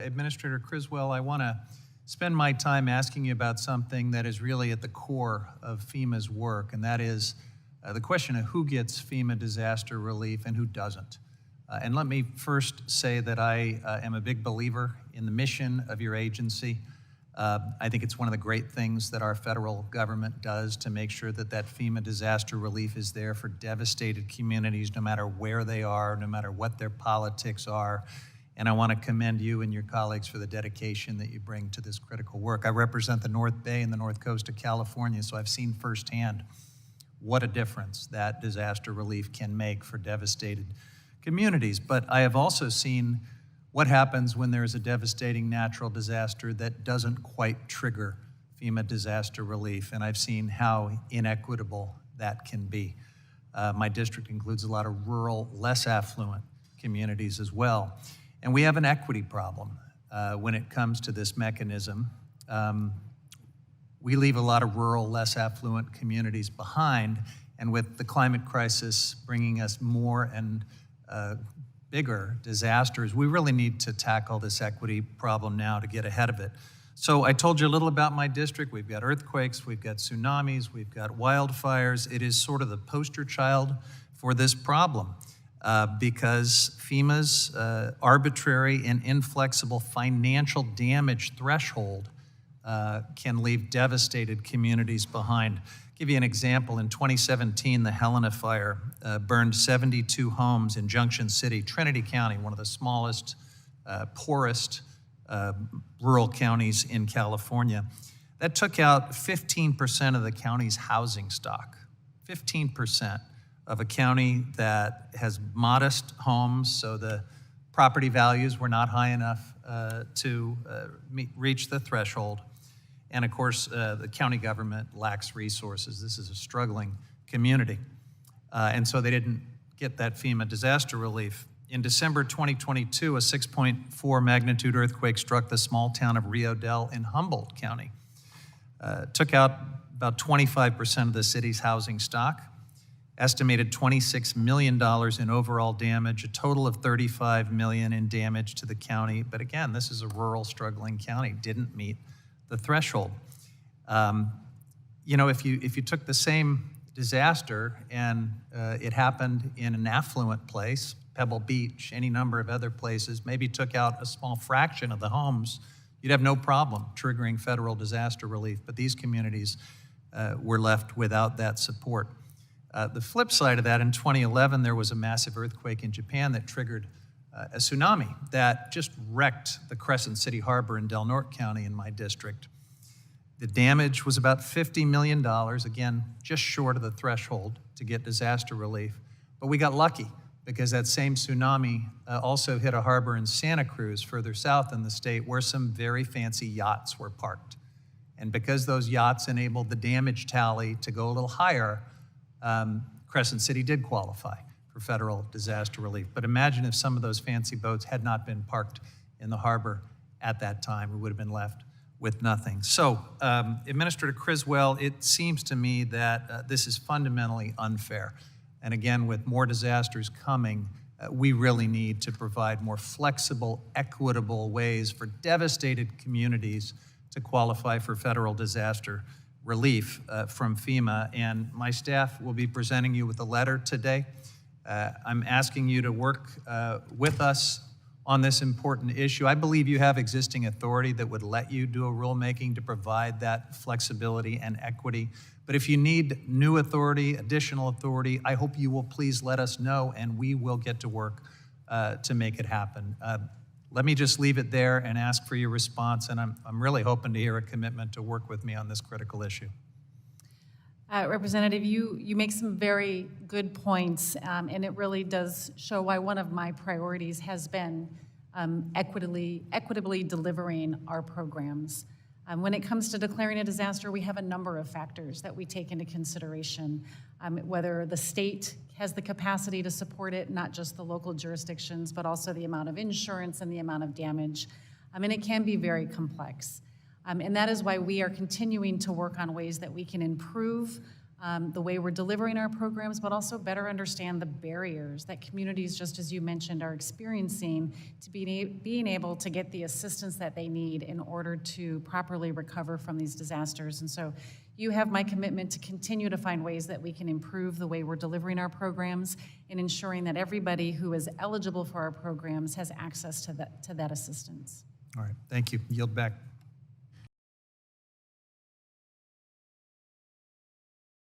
Administrator Criswell, I want to spend my time asking you about something that is really at the core of FEMA's work, and that is the question of who gets FEMA disaster relief and who doesn't. And let me first say that I am a big believer in the mission of your agency. I think it's one of the great things that our federal government does to make sure that that FEMA disaster relief is there for devastated communities, no matter where they are, no matter what their politics are. And I want to commend you and your colleagues for the dedication that you bring to this critical work. I represent the North Bay and the North Coast of California, so I've seen firsthand what a difference that disaster relief can make for devastated communities. But I have also seen what happens when there is a devastating natural disaster that doesn't quite trigger FEMA disaster relief, and I've seen how inequitable that can be. My district includes a lot of rural, less affluent communities as well. And we have an equity problem when it comes to this mechanism. We leave a lot of rural, less affluent communities behind, and with the climate crisis bringing us more and bigger disasters, we really need to tackle this equity problem now to get ahead of it. So I told you a little about my district. We've got earthquakes, we've got tsunamis, we've got wildfires. It is sort of the poster child for this problem because FEMA's arbitrary and inflexible financial damage threshold can leave devastated communities behind. Give you an example. In 2017, the Helena fire burned 72 homes in Junction City, Trinity County, one of the smallest, poorest rural counties in California. That took out 15% of the county's housing stock. 15% of a county that has modest homes, so the property values were not high enough to reach the threshold. And of course, the county government lacks resources. This is a struggling community. And so they didn't get that FEMA disaster relief. In December 2022, a 6.4 magnitude earthquake struck the small town of Rio Del in Humboldt County. Took out about 25% of the city's housing stock, estimated $26 million in overall damage, a total of $35 million in damage to the county. But again, this is a rural, struggling county, didn't meet the threshold. You know, if you took the same disaster and it happened in an affluent place, Pebble Beach, any number of other places, maybe took out a small fraction of the homes, you'd have no problem triggering federal disaster relief. But these communities were left without that support. The flip side of that, in 2011, there was a massive earthquake in Japan that triggered a tsunami that just wrecked the Crescent City Harbor in Del Norte County in my district. The damage was about $50 million, again, just short of the threshold to get disaster relief. But we got lucky because that same tsunami also hit a harbor in Santa Cruz, further south in the state, where some very fancy yachts were parked. And because those yachts enabled the damage tally to go a little higher, Crescent City did qualify for federal disaster relief. But imagine if some of those fancy boats had not been parked in the harbor at that time, we would have been left with nothing. So, Administrator Criswell, it seems to me that this is fundamentally unfair. And again, with more disasters coming, we really need to provide more flexible, equitable ways for devastated communities to qualify for federal disaster relief from FEMA. And my staff will be presenting you with a letter today. I'm asking you to work with us on this important issue. I believe you have existing authority that would let you do a rulemaking to provide that flexibility and equity. But if you need new authority, additional authority, I hope you will please let us know, and we will get to work to make it happen. Let me just leave it there and ask for your response, and I'm really hoping to hear a commitment to work with me on this critical issue. Representative, you make some very good points, and it really does show why one of my priorities has been equitably delivering our programs. When it comes to declaring a disaster, we have a number of factors that we take into consideration, whether the state has the capacity to support it, not just the local jurisdictions, but also the amount of insurance and the amount of damage. And it can be very complex. And that is why we are continuing to work on ways that we can improve the way we're delivering our programs, but also better understand the barriers that communities, just as you mentioned, are experiencing to being able to get the assistance that they need in order to properly recover from these disasters. And so you have my commitment to continue to find ways that we can improve the way we're delivering our programs and ensuring that everybody who is eligible for our programs has access to that assistance. All right, thank you. Yield back.